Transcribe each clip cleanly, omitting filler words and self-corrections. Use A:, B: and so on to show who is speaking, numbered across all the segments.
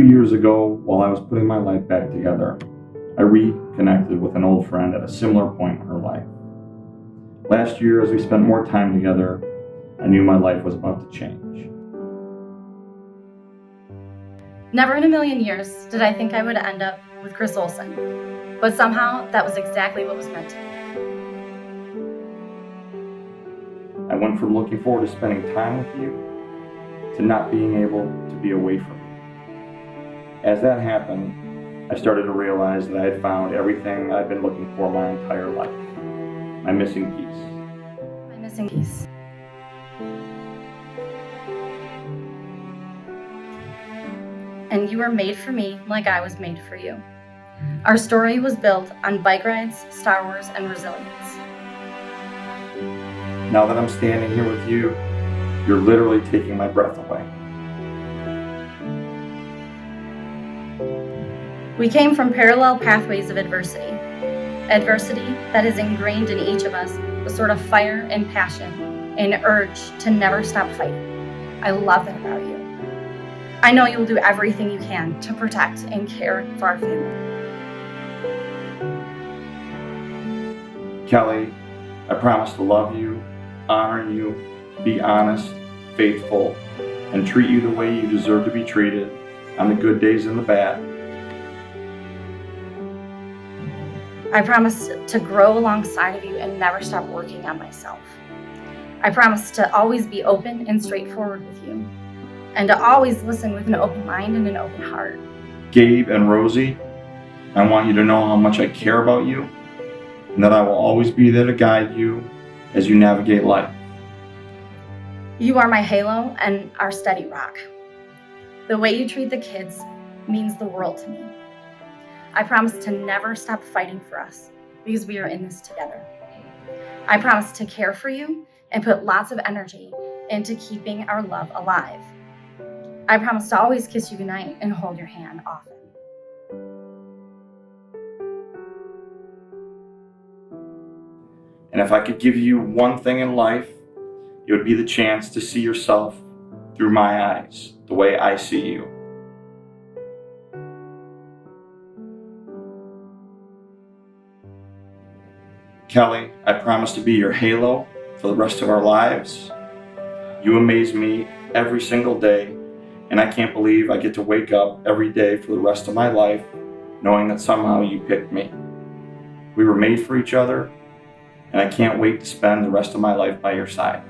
A: few years ago, while I was putting my life back together, I reconnected with an old friend at a similar point in her life. Last year, as we spent more time together, I knew my life was about to change.
B: Never in a million years did I think I would end up with Chris Olsen, but somehow that was exactly what was meant to be.
A: I went from looking forward to spending time with you to not being able to be away from you. As that happened, I started to realize that I had found everything I've been looking for my entire life. My missing piece.
B: My missing piece. And you were made for me like I was made for you. Our story was built on bike rides, Star Wars, and resilience.
A: Now that I'm standing here with you, you're literally taking my breath away.
B: We came from parallel pathways of adversity. Adversity that is ingrained in each of us, a sort of fire and passion, an urge to never stop fighting. I love that about you. I know you will do everything you can to protect and care for our family.
A: Kelly, I promise to love you, honor you, be honest, faithful, and treat you the way you deserve to be treated on the good days and the bad.
B: I promise to grow alongside of you and never stop working on myself. I promise to always be open and straightforward with you, and to always listen with an open mind and an open heart.
A: Gabe and Rosie, I want you to know how much I care about you, and that I will always be there to guide you as you navigate life.
B: You are my halo and our steady rock. The way you treat the kids means the world to me. I promise to never stop fighting for us because we are in this together. I promise to care for you and put lots of energy into keeping our love alive. I promise to always kiss you goodnight and hold your hand often.
A: And if I could give you one thing in life, it would be the chance to see yourself through my eyes, the way I see you. Kelly, I promise to be your halo for the rest of our lives. You amaze me every single day, and I can't believe I get to wake up every day for the rest of my life knowing that somehow you picked me. We were made for each other, and I can't wait to spend the rest of my life by your side.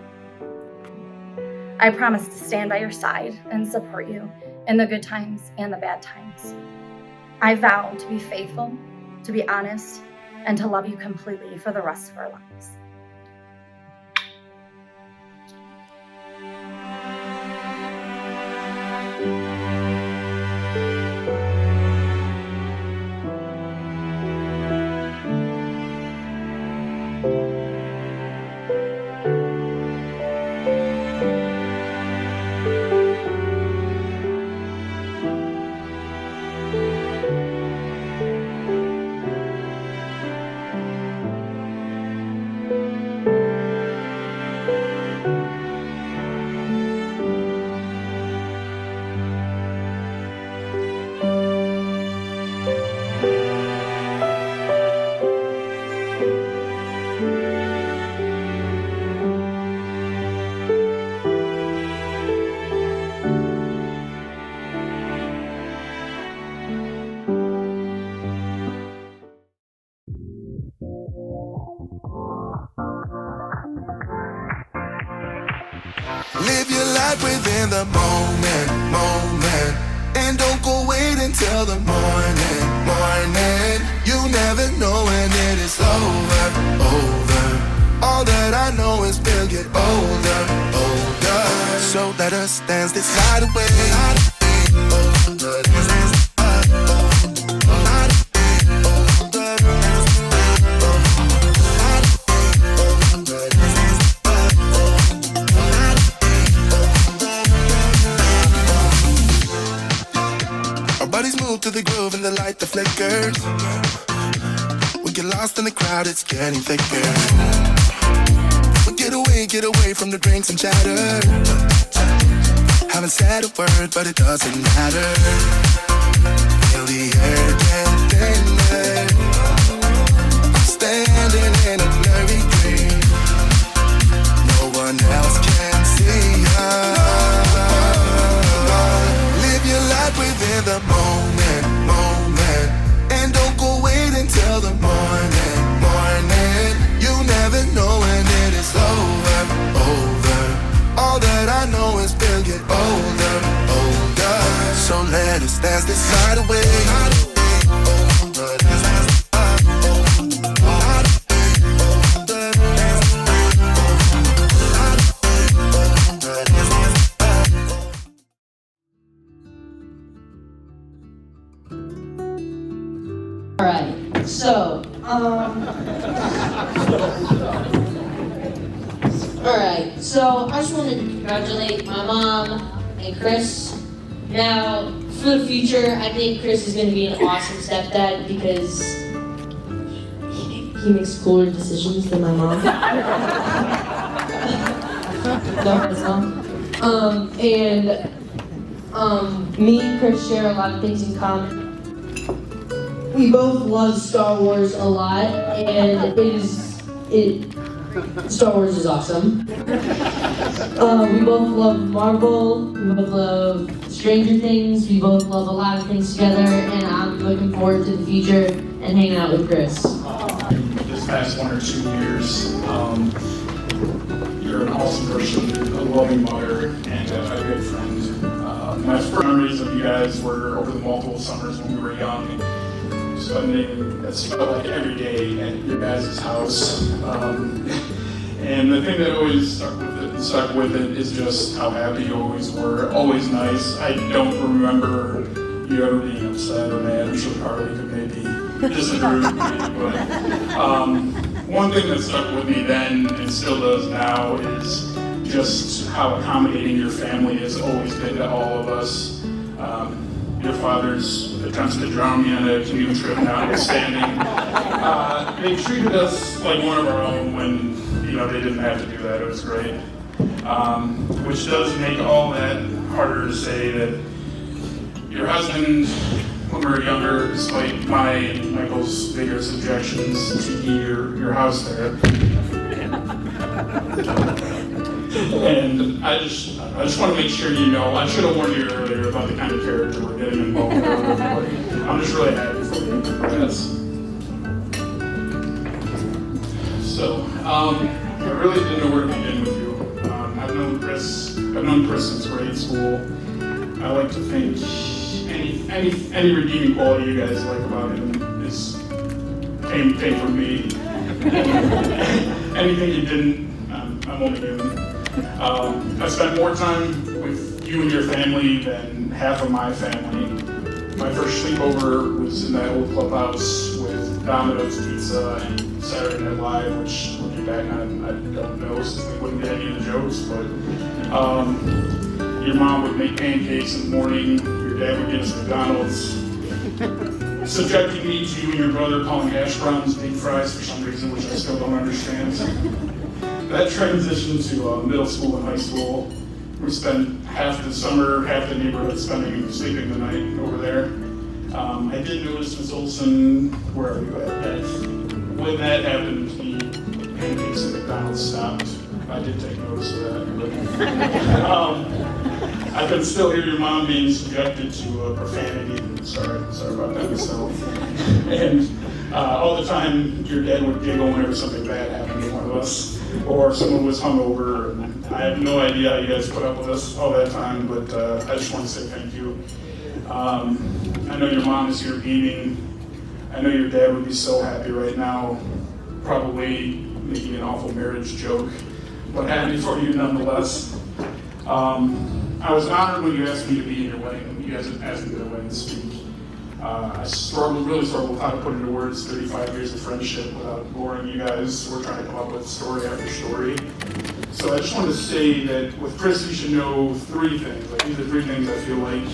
B: I promise to stand by your side and support you in the good times and the bad times. I vow to be faithful, to be honest, and to love you completely for the rest of our lives.
C: Live your life within the moment, and don't go wait until the morning. You never know when it is over. All that I know is we'll get older. So let us dance this night away. To the groove and the light that flickers. We get lost in the crowd, it's getting thicker. We get away from the drinks and chatter. Haven't said a word, but it doesn't matter. Feel the air get thinner. Standing in a blurry dream. No one else can see us. Live your life within the moment, moment. And don't go wait until the morning, morning. You never know when it is over, over. All that I know is we'll get older, older. So let us dance this night away.
D: Alright, so, alright, so I just wanted to congratulate my mom and Chris. Now, for the future, I think Chris is going to be an awesome stepdad because he makes cooler decisions than my mom. No, that's not. Me and Chris share a lot of things in common. We both love Star Wars a lot, and Star Wars is awesome. We both love Marvel, we both love Stranger Things, we both love a lot of things together, and I'm looking forward to the future and hanging out with Chris.
E: This past 1 or 2 years, you're an awesome person, a loving mother, and a good friend. My first memories of you guys were over the multiple summers when we were young. Spending, it felt like every day at your guys' house. And the thing that always stuck with it is just how happy you always were, always nice. I don't remember you ever being upset or mad. I'm sure Carly could maybe disagree with me, but one thing that stuck with me then and still does now is just how accommodating your family has always been to all of us. Your father's attempts to drown me on a canoe trip notwithstanding. They treated us like one of our own when they didn't have to do that. It was great. Which does make all that harder to say that your husband, when we were younger, despite my and Michael's vigorous objections to your house there. And I just want to make sure you know, I should have warned you earlier about the kind of character we're getting involved with. But I'm just really happy for you. Yes. So, I really didn't know where to begin with you. I've known Chris since grade school. I like to think any redeeming quality you guys like about him came from me. Anything you didn't, I'm only human. I spent more time with you and your family than half of my family. My first sleepover was in that old clubhouse with Domino's Pizza and Saturday Night Live, which looking back on, I don't know since we wouldn't get any of the jokes, but your mom would make pancakes in the morning, your dad would get us McDonald's, subjecting me to you and your brother calling hash browns deep fries for some reason, which I still don't understand. That transitioned to middle school and high school. We spent half the summer, half the neighborhood sleeping the night over there. I did notice Miss Olsen, where are you at? When that happened, the pancakes at McDonald's stopped. I did take notice of that. But, I could still hear your mom being subjected to profanity. Sorry about that myself. And all the time, your dad would giggle whenever something bad happened to one of us, or someone was hungover. And I have no idea how you guys put up with us all that time, but I just want to say thank you. I know your mom is here beaming. I know your dad would be so happy right now, probably making an awful marriage joke, but happy for you nonetheless. I was honored when you asked me to be in your wedding. You guys asked me to wedding to speak. I really struggled how to put into words 35 years of friendship without boring you guys. We're trying to come up with story after story. So I just wanted to say that with Chris, you should know 3 things. Like, these are 3 things I feel like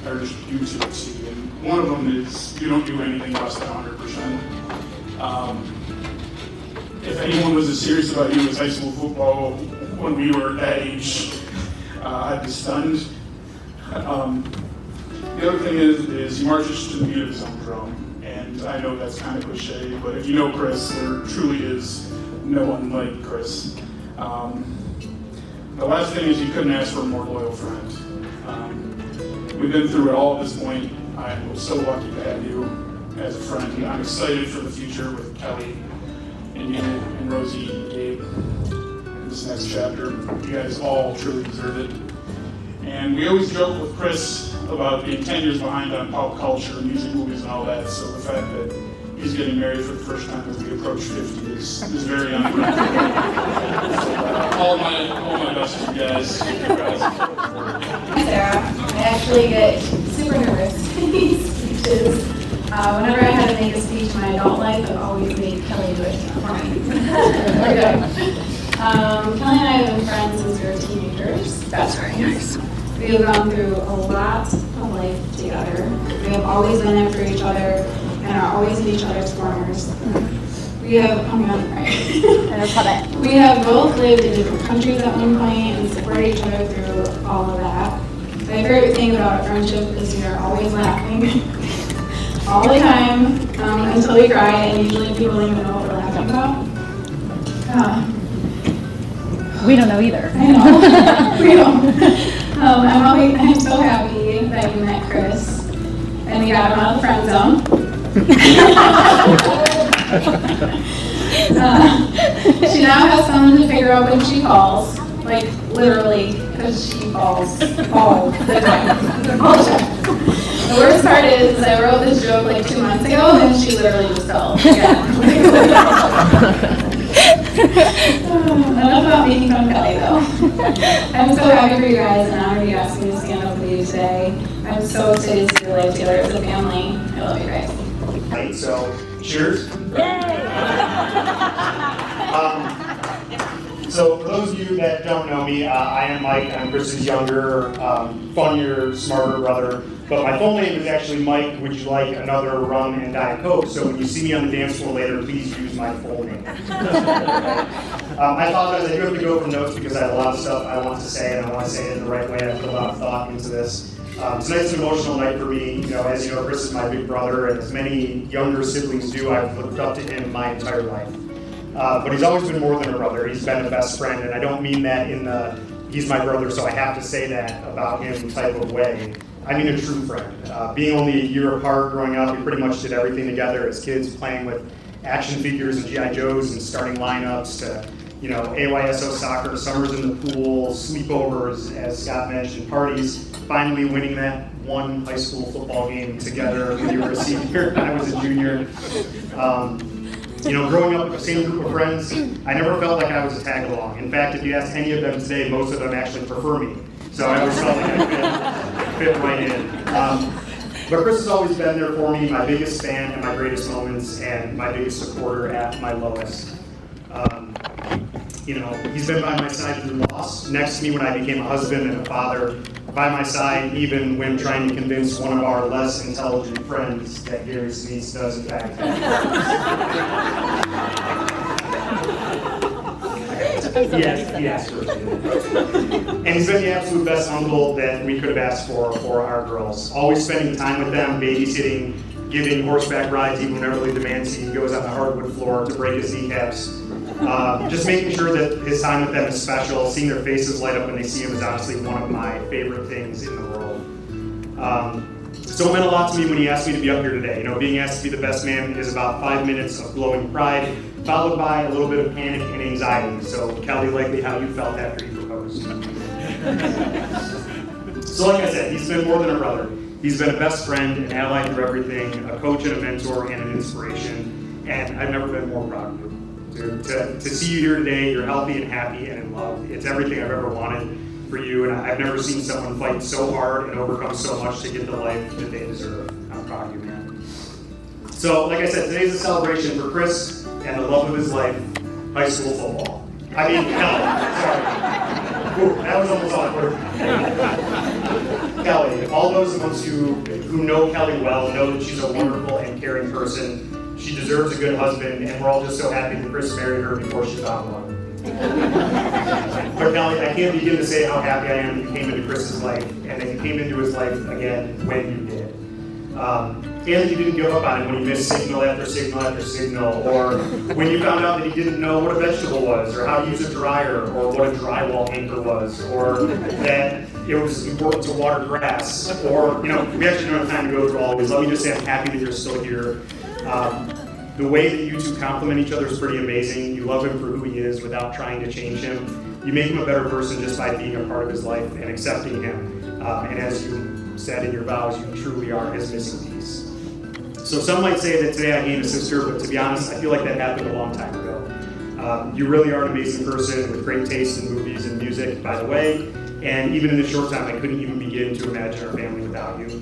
E: are just due to see. And one of them is you don't do anything less than 100%. If anyone was as serious about you as high school football when we were that age, I'd be stunned. The other thing is he marches to the beat of his own drum. And I know that's kind of cliche, but if you know Chris, there truly is no one like Chris. The last thing is you couldn't ask for a more loyal friend. We've been through it all at this point. I'm so lucky to have you as a friend. I'm excited for the future with Kelly and you and Rosie and Gabe in this next chapter. You guys all truly deserve it. And we always joke with Chris about being 10 years behind on pop culture, music, movies, and all that. So the fact that he's getting married for the first time as we approach 50 is very unfortunate. All my best to you guys. Congrats.
F: Sarah, I actually get super nervous in these speeches. Whenever I had to make a speech in my adult life, I've always made Kelly do it for me. Kelly and I have been friends since we were teenagers. That's very nice. We have gone through a lot of life together. We have always been there for each other and are always in each other's corners. We have, we have both lived in different countries at one point and supported each other through all of that. My favorite thing about our friendship is we are always laughing all the time until we cry, and usually people don't even know what we're laughing about.
G: We don't know either.
F: I know. We don't. I'm so happy that you met Chris and we got him out of the friend zone. She now has someone to figure out when she falls, like literally, because she falls all the time. The worst part is I wrote this joke like 2 months ago and she literally just fell again. Enough about making fun of Kelly though. I'm so happy for you guys and honored you asked me to stand up with you today. I'm so excited to see your life together as a family. I love you guys.
H: Right, so cheers. So for those of you that don't know me, I am Mike. I'm Chris's younger, funnier, smarter brother. But my full name is actually Mike. Would you like another rum and Diet Coke? So when you see me on the dance floor later, please use my full name. I apologize. I do have to go for notes because I have a lot of stuff I want to say, and I want to say it in the right way. I put a lot of thought into this. Tonight's an emotional night for me. You know, as you know, Chris is my big brother, and as many younger siblings do, I've looked up to him my entire life. But he's always been more than a brother. He's been a best friend, and I don't mean that in the he's my brother, so I have to say that about him type of way. I mean a true friend. Being only a year apart growing up, we pretty much did everything together as kids, playing with action figures and G.I. Joes and starting lineups to, you know, AYSO soccer, summers in the pool, sleepovers, as Scott mentioned, parties, finally winning that one high school football game together when you were a senior and I was a junior. You know, growing up with the same group of friends, I never felt like I was a tag-along. In fact, if you ask any of them today, most of them actually prefer me. So I always felt like I fit right in. But Chris has always been there for me, my biggest fan at my greatest moments and my biggest supporter at my lowest. You know, he's been by my side through loss, next to me when I became a husband and a father, by my side even when trying to convince one of our less intelligent friends that Gary Sneeze does in fact Yes. And he's been the absolute best uncle that we could have asked for our girls. Always spending time with them, babysitting, giving horseback rides even whenever they demand he goes on the hardwood floor to break his kneecaps. Just making sure that his time with them is special. Seeing their faces light up when they see him is honestly one of my favorite things in the world. So it meant a lot to me when he asked me to be up here today. You know, being asked to be the best man is about 5 minutes of glowing pride, followed by a little bit of panic and anxiety. So Kelly, likely how you felt after he proposed. So like I said, he's been more than a brother. He's been a best friend, an ally through everything, a coach and a mentor and an inspiration. And I've never been more proud of you. To see you here today, you're healthy and happy and in love. It's everything I've ever wanted for you, and I've never seen someone fight so hard and overcome so much to get the life that they deserve. I'm proud of you, man. So, like I said, today's a celebration for Chris and the love of his life, high school football. I mean, Kelly, sorry. Ooh, that was almost awkward. Kelly, all those amongst you who know Kelly well know that she's a wonderful and caring person. She deserves a good husband, and we're all just so happy that Chris married her before she found one. But Kelly, I can't begin to say how happy I am that you came into Chris's life, and that you came into his life again when you did. And you didn't give up on him when he missed signal after signal after signal, or when you found out that he didn't know what a vegetable was, or how to use a dryer, or what a drywall anchor was, or that it was important to water grass, or, we actually don't have time to go through all of these. Let me just say I'm happy that you're still here. The way that you two complement each other is pretty amazing. You love him for who he is without trying to change him. You make him a better person just by being a part of his life and accepting him. And as you said in your vows, you truly are his missing piece. So some might say that today I gained a sister, but to be honest, I feel like that happened a long time ago. You really are an amazing person with great taste in movies and music, by the way. And even in the short time, I couldn't even begin to imagine our family without you.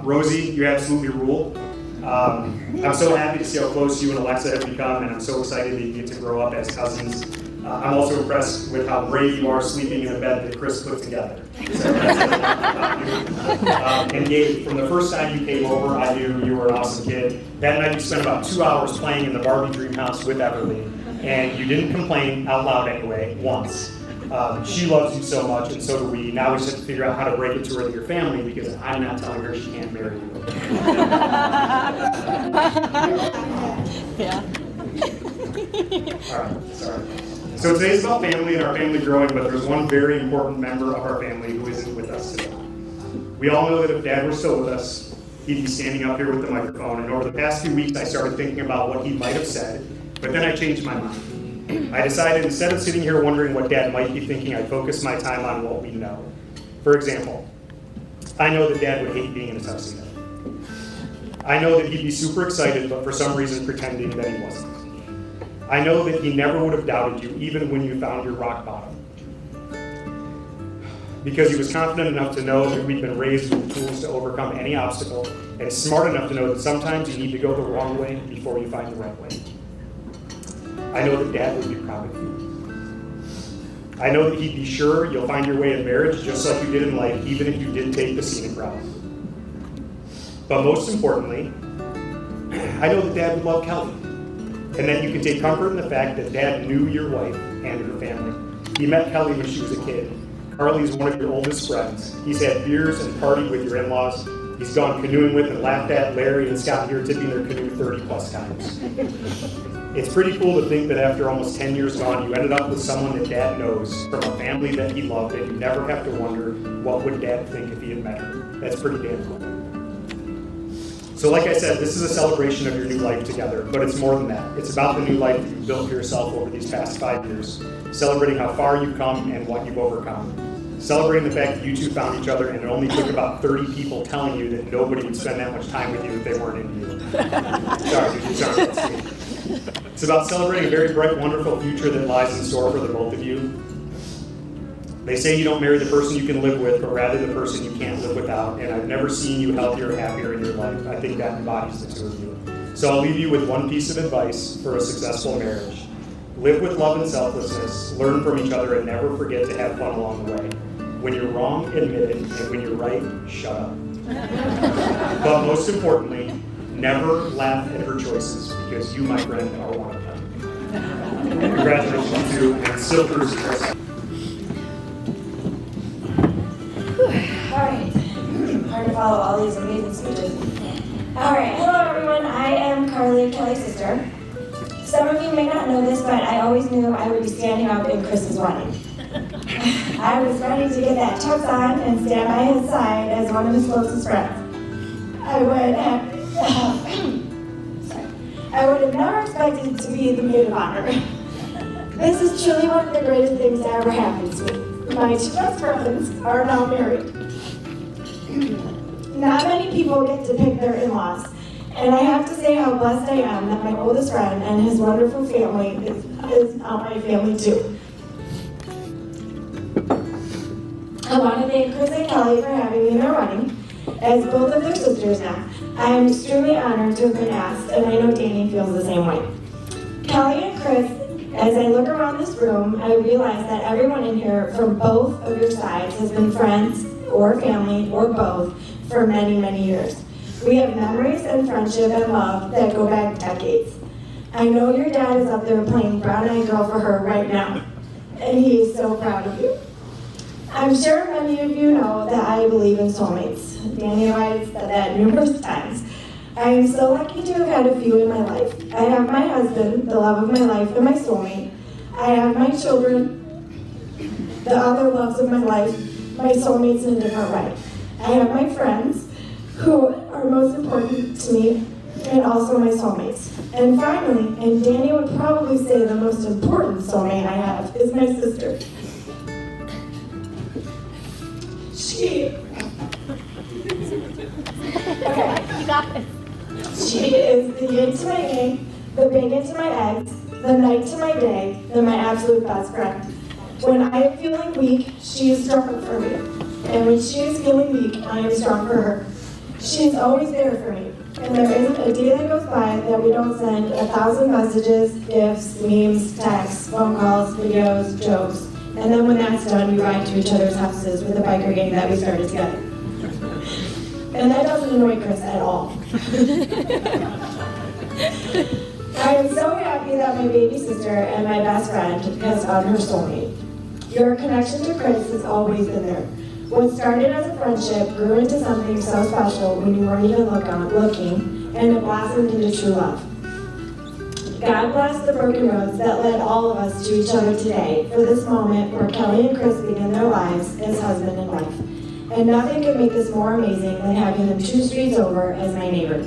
H: Rosie, you absolutely rule. I'm so happy to see how close you and Alexa have become, and I'm so excited that you get to grow up as cousins. I'm also impressed with how brave you are sleeping in a bed that Chris put together. And Gabe, from the first time you came over, I knew you were an awesome kid. That night you spent about 2 hours playing in the Barbie dream house with Everly, and you didn't complain, out loud anyway, once. She loves you so much, and so do we. Now we just have to figure out how to break it to her that you're family, because I'm not telling her she can't marry you.
G: Yeah.
H: All right, sorry. So today's about family and our family growing, but there's one very important member of our family who isn't with us today. We all know that if Dad were still with us, he'd be standing up here with the microphone, and over the past few weeks I started thinking about what he might have said, but then I changed my mind. I decided instead of sitting here wondering what Dad might be thinking, I'd focus my time on what we know. For example, I know that Dad would hate being in a tuxedo. I know that he'd be super excited, but for some reason pretending that he wasn't. I know that he never would have doubted you, even when you found your rock bottom. Because he was confident enough to know that we'd been raised with the tools to overcome any obstacle, and smart enough to know that sometimes you need to go the wrong way before you find the right way. I know that Dad would be proud of you. I know that he'd be sure you'll find your way in marriage just like you did in life, even if you did take the scenic route. But most importantly, I know that Dad would love Kelly, and that you can take comfort in the fact that Dad knew your wife and her family. He met Kelly when she was a kid. Carly's one of your oldest friends. He's had beers and partied with your in-laws. He's gone canoeing with and laughed at Larry and Scott here tipping their canoe 30 plus times. It's pretty cool to think that after almost 10 years gone, you ended up with someone that Dad knows from a family that he loved, and you never have to wonder what would Dad think if he had met her. That's pretty damn cool. So like I said, this is a celebration of your new life together, but it's more than that. It's about the new life that you've built for yourself over these past 5 years, celebrating how far you've come and what you've overcome. Celebrating the fact that you two found each other, and it only took about 30 people telling you that nobody would spend that much time with you if they weren't into you. Sorry. It's about celebrating a very bright, wonderful future that lies in store for the both of you. They say you don't marry the person you can live with, but rather the person you can't live without, and I've never seen you healthier or happier in your life. I think that embodies the two of you. So I'll leave you with one piece of advice for a successful marriage. Live with love and selflessness, learn from each other, and never forget to have fun along the way. When you're wrong, admit it, and when you're right, shut up. But most importantly, never laugh at her choices, because you, my friend, are one of them. Congratulations to you, and still through success.
I: Alright, hard to follow all these amazing speeches. Alright, hello everyone, I am Carly, Kelly's sister. Some of you may not know this, but I always knew I would be standing up in Chris's wedding. I was ready to get that tux on and stand by his side as one of his closest friends. I would have never expected to be the maid of honor. This is truly one of the greatest things that ever happened to me. My two best friends are now married. Not many people get to pick their in-laws, and I have to say how blessed I am that my oldest friend and his wonderful family is now my family too. I want to thank Chris and Kelly for having me in their wedding. As both of their sisters now, I am extremely honored to have been asked, and I know Danny feels the same way. Kelly and Chris, as I look around this room, I realize that everyone in here from both of your sides has been friends or family or both for many, many years. We have memories and friendship and love that go back decades. I know your dad is up there playing Brown Eyed Girl for her right now, and he is so proud of you. I'm sure many of you know that I believe in soulmates. Danny and I have said that numerous times. I am so lucky to have had a few in my life. I have my husband, the love of my life, and my soulmate. I have my children, the other loves of my life, my soulmates in a different way. I have my friends, who are most important to me, and also my soulmates. And finally, and Danny would probably say the most important soulmate I have, is my sister.
B: You got this.
I: She is the yin to my yang, the bacon to my eggs, the night to my day, and my absolute best friend. When I am feeling weak, she is strong for me. And when she is feeling weak, I am strong for her. She is always there for me. And there isn't a day that goes by that we don't send 1,000 messages, gifts, memes, texts, phone calls, videos, jokes. And then when that's done, we ride to each other's houses with the biker gang that we started together. And that doesn't annoy Chris at all. I am so happy that my baby sister and my best friend has found her soulmate. Your connection to Chris has always been there. What started as a friendship grew into something so special when you weren't even looking, and it blossomed into true love. God bless the broken roads that led all of us to each other today for this moment where Kelly and Chris begin their lives as husband and wife. And nothing could make this more amazing than having them 2 streets over as my neighbor.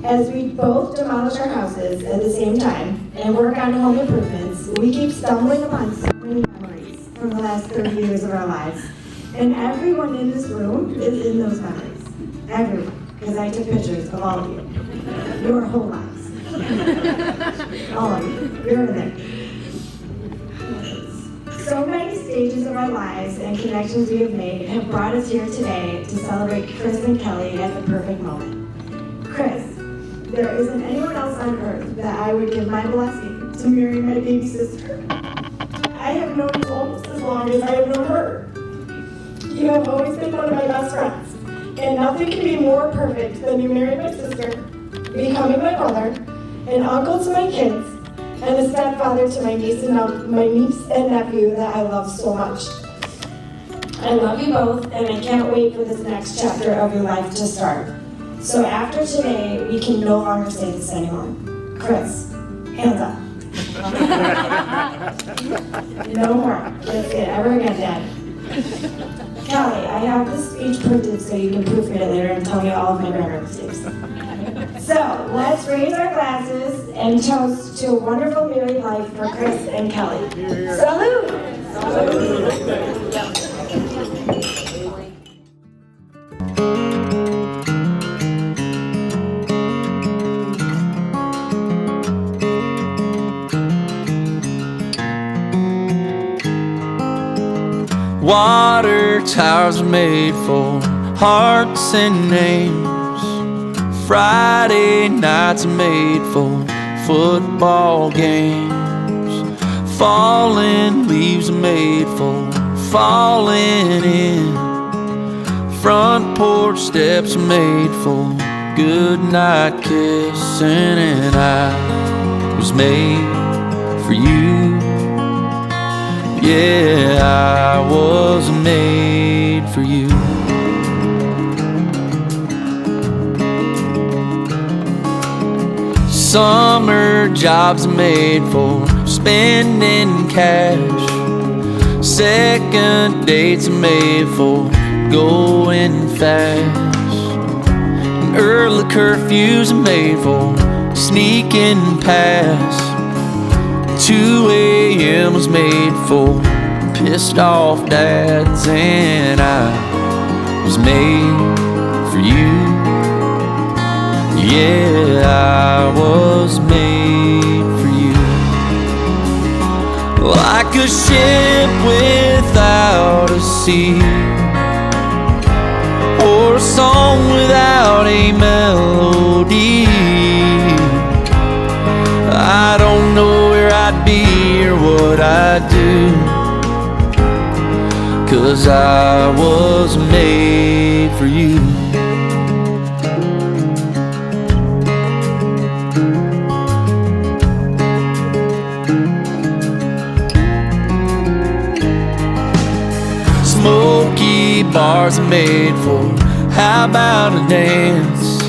I: As we both demolish our houses at the same time and work on home improvements, we keep stumbling upon so many memories from the last 30 years of our lives. And everyone in this room is in those memories. Everyone. Because I took pictures of all of you. Your whole lives. All of you. You're in there. So many stages of our lives and connections we have made have brought us here today to celebrate Chris and Kelly at the perfect moment. Chris, there isn't anyone else on earth that I would give my blessing to marry my baby sister. I have known you almost as long as I have known her. You have always been one of my best friends, and nothing can be more perfect than you marrying my sister, becoming my brother, an uncle to my kids, and a stepfather to my niece and nephew that I love so much. I love you both, and I can't wait for this next chapter of your life to start. So after today, we can no longer say this anymore. Chris, hands up. No more. That's it. Ever again, Dad. Kelly, I have this speech printed so you can proofread it later and tell me all of my grammar mistakes. So, let's raise our glasses and toast to a wonderful married life for Chris and Kelly. Salute!
J: Water towers are made for hearts and names. Friday nights are made for football games. Falling leaves are made for falling in. Front porch steps are made for good night kissing. And I was made for you. Yeah, I was made for you. Summer jobs are made for spending cash. Second dates are made for going fast. And early curfews are made for sneaking past. 2 a.m. was made for pissed off dads. And I was made for you. Yeah, I was made for you. Like a ship without a sea, or a song without a melody. I don't know where I'd be or what I'd do, 'cause I was made for you. candy bars are made for. How about a dance?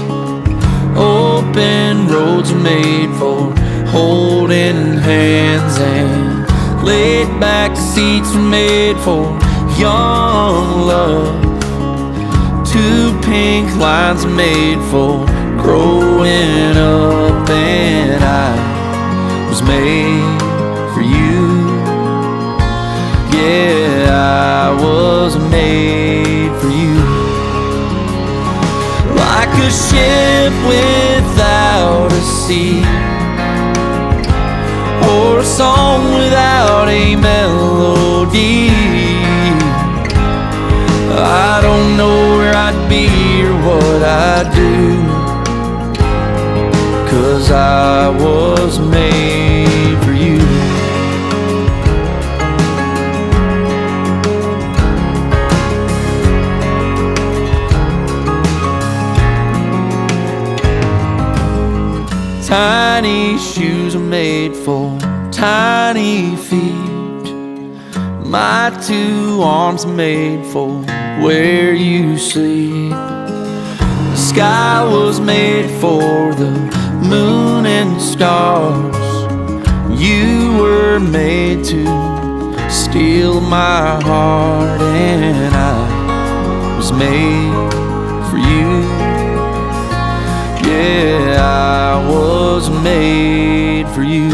J: Open roads are made for holding hands, and laid back seats are made for young love. Two pink lines are made for growing up, and I was made for you. Yeah, I was made for you. Like a ship without a sea, or a song without a melody. I don't know where I'd be or what I'd do, 'cause I was made for you. Tiny shoes are made for tiny feet. My two arms are made for where you sleep. The sky was made for the moon and stars. You were made to steal my heart, and I was made for you. Yeah, I was made for you.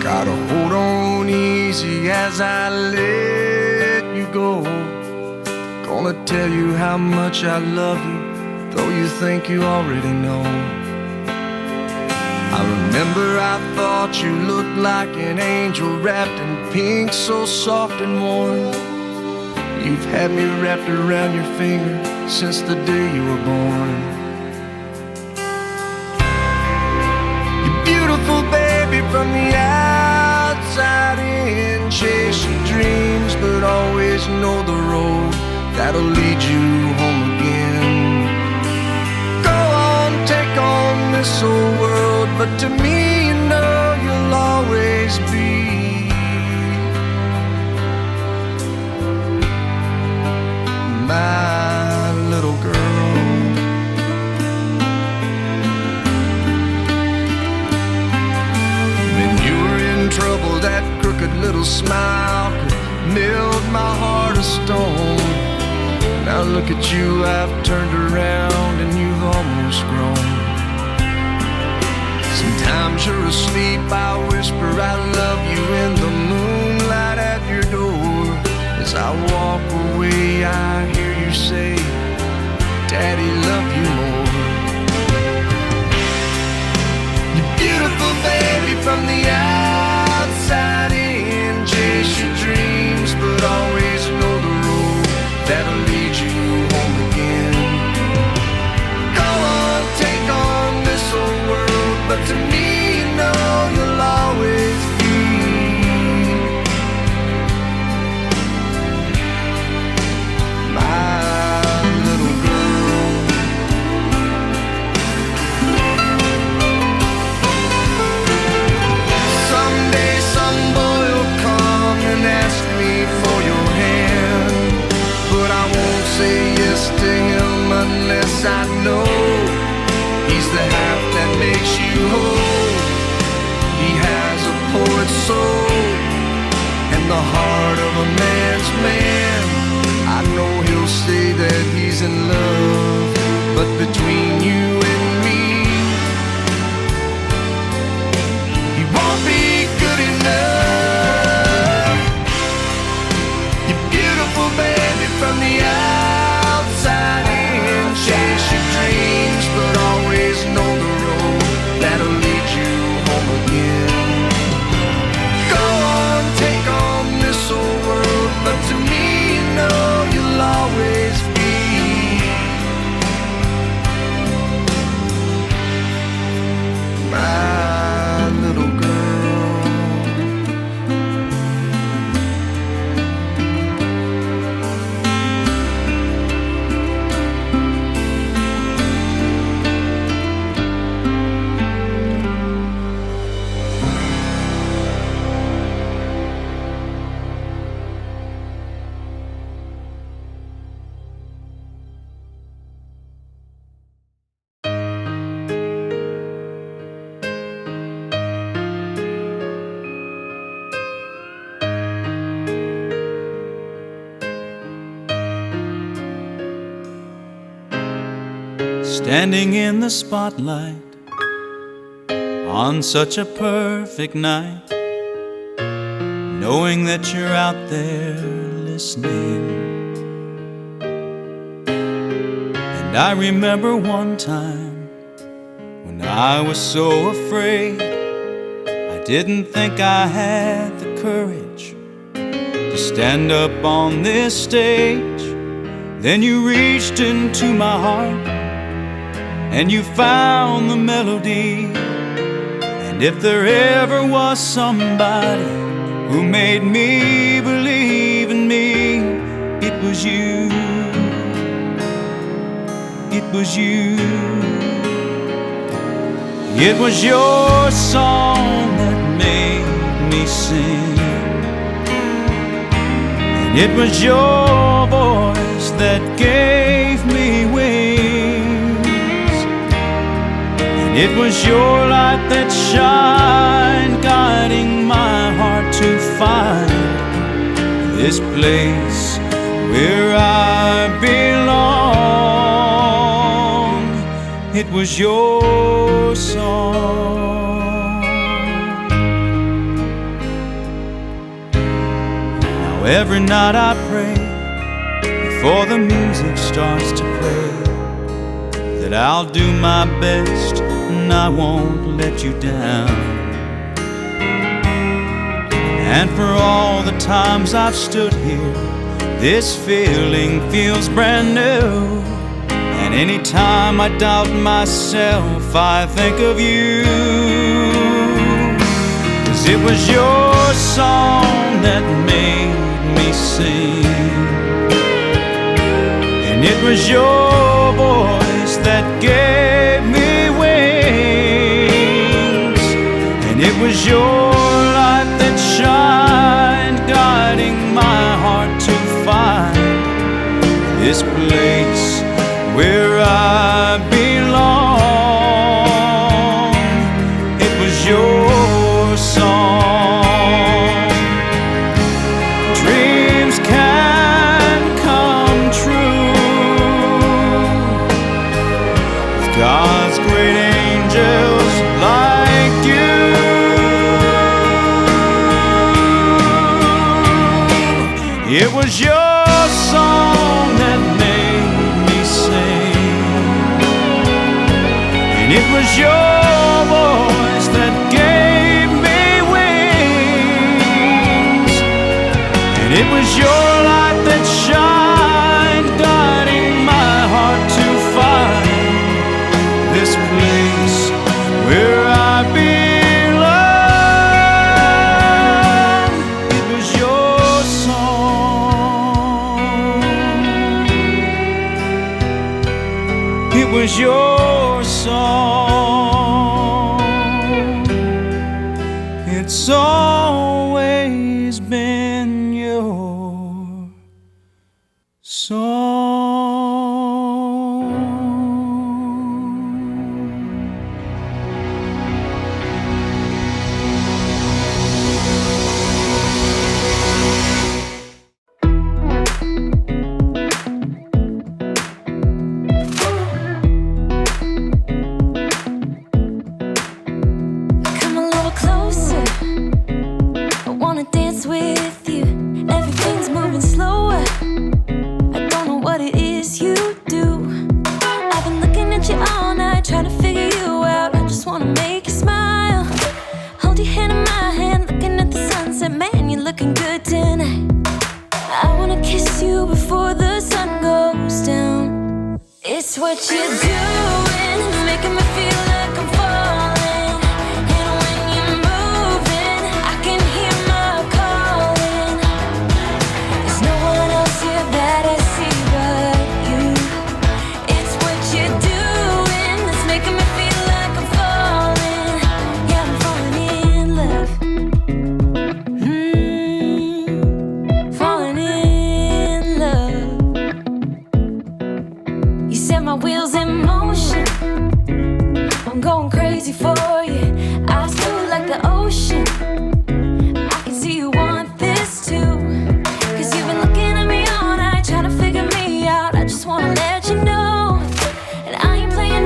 C: Gotta hold on easy as I let you go. Gonna tell you how much I love you, though you think you already know. I remember I thought you looked like an angel wrapped in pink, so soft and warm. You've had me wrapped around your finger since the day you were born. You're beautiful, baby, from the outside in. Chase your dreams, but always know the road that'll lead you home again. Go on, take on this old world, but to me, you know you'll always be my little girl. When you were in trouble, that crooked little smile could melt my heart of stone. Now look at you, I've turned around and you've almost grown. Sometimes you're asleep, I whisper I love you in the moonlight at your door. As I walk away, I hear you say, Daddy, love you more. You're beautiful, baby, from the outside in. Chase your dreams, but always know the road that'll lead you home again. Go on, take on this old world, but to me, you know you'll always be my little girl. Someday some boy will come and ask me for your hand, but I won't say yes to him unless I know he's the half that makes you whole. He has a poet's soul and the heart of a man's man. I know he'll say that he's in love, but between you and me, he won't be good enough. You're beautiful, baby, from the outside in. Chase your dreams, but always know the road that'll lead you home again.
J: standing in the spotlight on such a perfect night, knowing that you're out there listening. And I remember one time when I was so afraid, I didn't think I had the courage to stand up on this stage. Then you reached into my heart and you found the melody. And if there ever was somebody who made me believe in me, it was you. It was you. It was your song that made me sing, and it was your voice that gave me wings, and it was your light that shined, guiding my heart to find this place where I belong. It was your song. Now every night I pray before the music starts to play that I'll do my best and I won't let you down. And for all the times I've stood here, this feeling feels brand new. And anytime I doubt myself, I think of you. 'Cause it was your song that made me sing, and it was your voice that gave me wings, and it was your light that shined, guiding my heart to find this place where I belong. It was your song. Dreams can come true with God's great angels like you. It was your song that made me sing, and it was your voice that gave me wings, and it was your light that shined, guiding my heart to find this place where I belong. It was your song. It was your song. It's always been your song.
K: Come a little closer, I wanna dance with you. Everything's moving slower, I don't know what it is you do. I've been looking at you all night, trying to figure you out. I just wanna make you smile. Hold your hand in my hand, looking at the sunset. Man, you're looking good tonight. I wanna kiss you before the sun goes down. It's what you're doing, making me feel like I'm falling. And when you're moving, I can hear my calling. There's no one else here that I see but you. It's what you're doing that's making me feel like I'm falling. Yeah, I'm falling in love. Falling in love. You set my wheels in motion. I'm going crazy for you. Eyes blue like the ocean. I can see you want this too. 'Cause you've been looking at me all night, trying to figure me out. I just wanna let you know. And I ain't playing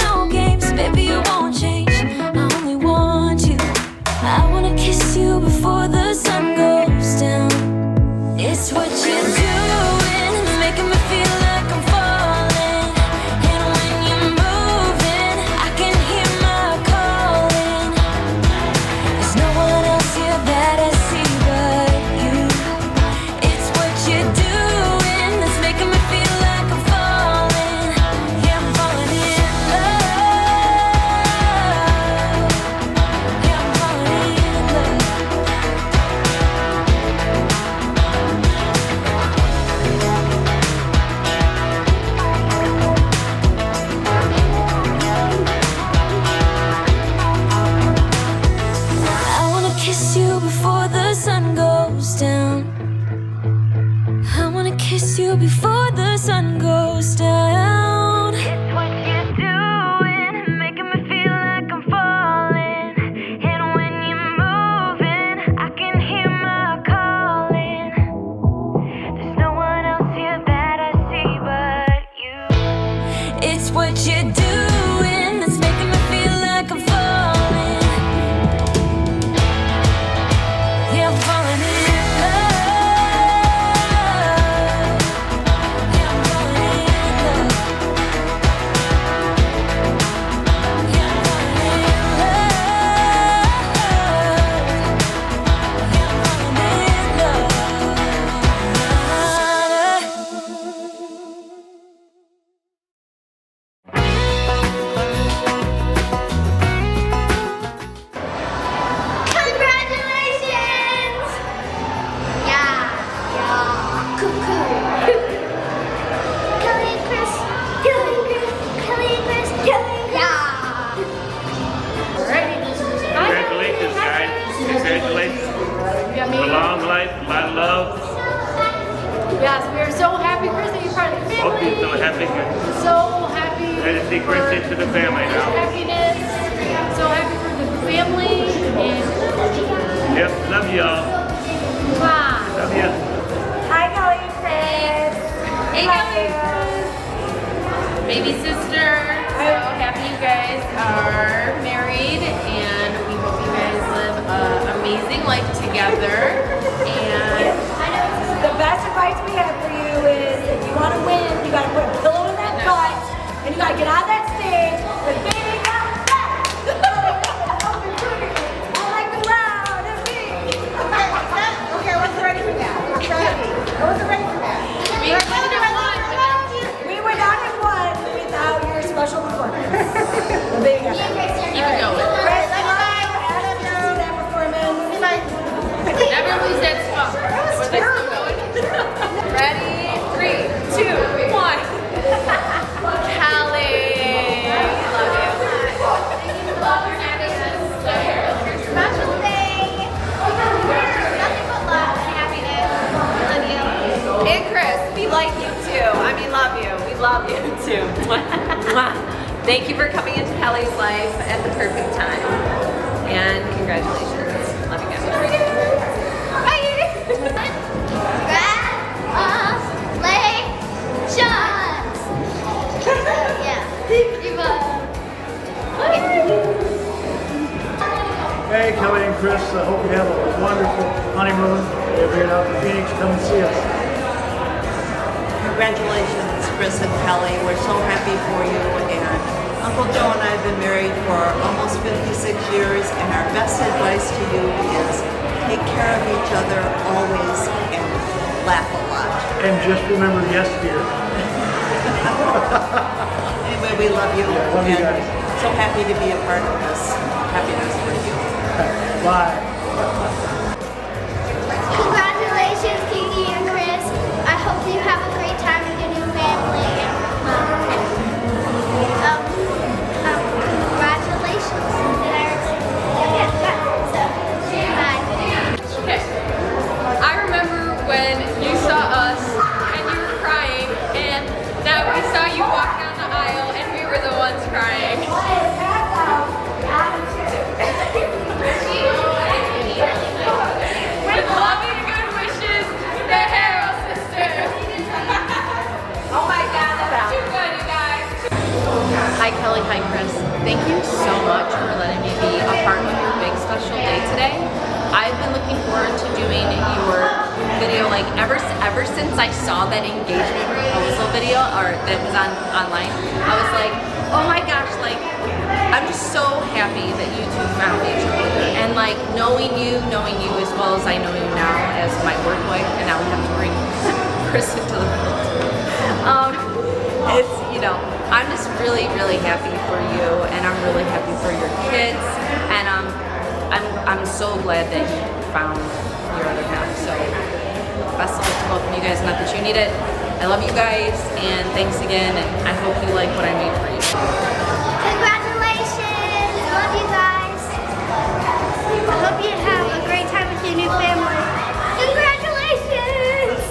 K: what you're doing that's making me feel like I'm falling. Yeah, I'm falling in love. Yeah, I'm falling in love. Yeah, I'm falling in love. Yeah, I'm falling in love.
L: Congratulations! Yeah. Cuckoo. Kelly and Chris. Kelly and Chris. Kelly and Chris. Kelly and Chris. Yeah.
M: Congratulations, guys. Congratulations. A long life, a lot of love.
N: Yes, we are so happy, Chris, that you're part of the
M: Hope
N: family.
M: you're so happy.
N: So happy.
M: Ready to see Chris into the family now.
N: Happiness. So happy for the family. And
M: Yep, love y'all.
N: wow.
M: Love you.
I: Hi, Kelly and Chris.
O: Hey, Kelly. Baby sister. So happy you guys are married, and we hope you guys live an amazing life together. And
I: The best advice we have for you is if you want to win, you got to put a pillow in that butt, and you got to get out of that stage with baby got back. I like the loud and big. Okay, I wasn't ready for that. I wasn't ready for that. We went out and won without your special performance. The baby got back.
O: keep it going.
I: Chris, I love you. See that performance.
O: Never lose that spot. We're still going. Ready? 3, 2, 1. Kelly. Love you. Love your happiness.
L: Special day. Nothing but love and happiness. Love you.
O: And Chris, we like you too. I mean, love you. We love you too. Mwah. Thank you for coming into Kelly's life at the perfect time. And congratulations. Love you guys.
P: Hey, Kelly and Chris, I hope you have a wonderful honeymoon. If you're out to Phoenix, come and see us.
G: Congratulations, Chris and Kelly. We're so happy for you. And Uncle Joe and I have been married for almost 56 years, and our best advice to you is take care of each other always and laugh a lot.
P: And just remember, yes, dear.
G: Anyway, we love you.
P: Yeah, love you
G: and
P: guys.
G: so happy to be a part of this happiness with you.
P: Bye.
L: Congratulations, Kiki and Chris. I hope you have a great time with your new family. Congratulations.
O: Okay. I remember when you saw us and you were crying, and now we saw you walk down the aisle and we were the ones crying. With loving good wishes, the Harrow sisters. Oh my God, that's too good, you guys. Hi Kelly, hi Chris. Thank you so much for letting me be a part of your big special day today. I've been looking forward to doing your video like ever since I saw that engagement proposal video or that was online. I was like, oh my gosh, like I'm just so happy that you two found each other. And like knowing you as well as I know you now as my work wife, and now we have to bring Chris into the world. It's, you know, I'm just really happy for you, and I'm really happy for your kids, and I'm so glad that you found your other half. So best of luck to both of you guys. Not that you need it. I love you guys, and thanks again, and I hope you like what I made for you.
L: Congratulations. Love you guys. I hope you have a great time with your new family. Congratulations.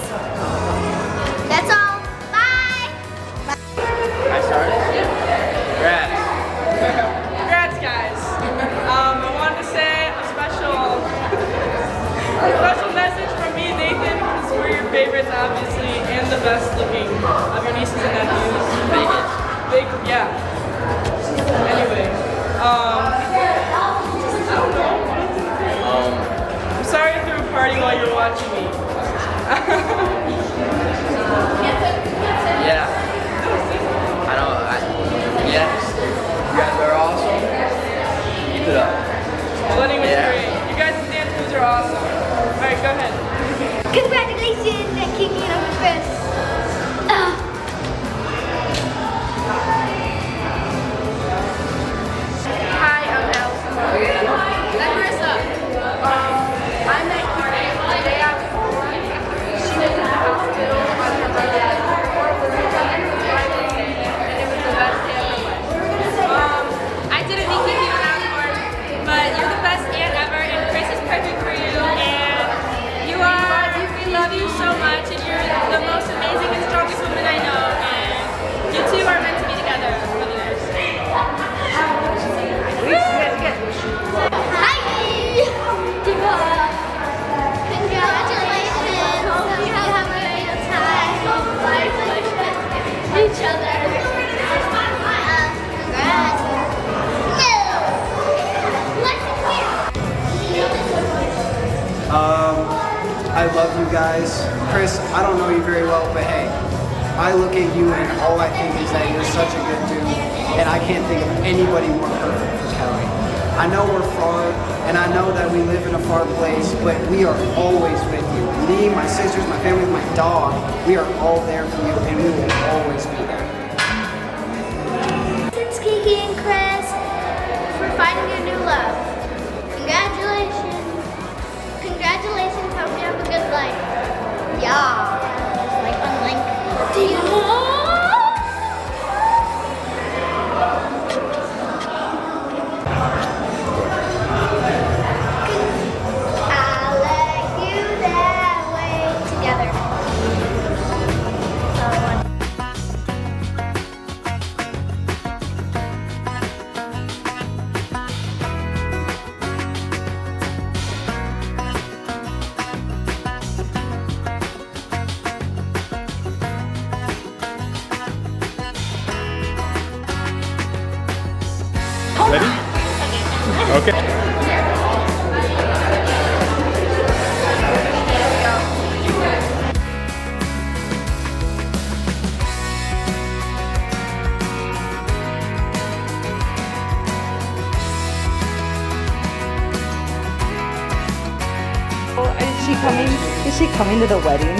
L: That's all. Bye.
J: I started? Yeah. Congrats.
Q: Congrats, guys. I wanted to say a special message from me and Nathan, because we're your favorites, obviously, and the best looking of your nieces and nephews. Yeah. Anyway, I don't know. I'm sorry I threw a party while you were watching me.
R: Yeah. I know. Yeah. You guys are awesome. Keep it up.
Q: The wedding was great. You guys' dance moves are awesome. Alright, go ahead.
L: Congratulations on kicking it over Chris.
O: Hi, I'm Allison. I'm Marissa. I met Kiki the day I was born. She was in the hospital on her birthday. And it was the best day of her life. I didn't meet Kiki when I was born, but you're the best aunt ever, and Chris is perfect for you, and we love you so much, and you're the most amazing and strongest woman I know, and you two are meant to be together for the years.
L: Hi! Congratulations! Hope you have a great time. Each other. Congrats.
S: I love you guys. Chris, I don't know you very well, but hey, I look at you and all I think is that you're such a good dude, and I can't think of anybody more perfect for Kelly. I know we're far, and I know that we live in a far place, but we are always with you. Me, my sisters, my family, my dog, we are all there for you, and we will always be there.
L: It's Kiki and Chris for finding your new love. Congratulations. Congratulations. Hope you have a good life. Yeah. Like on Link. I like you that way. Together.
E: Ready? Okay.
T: Is she coming to the wedding?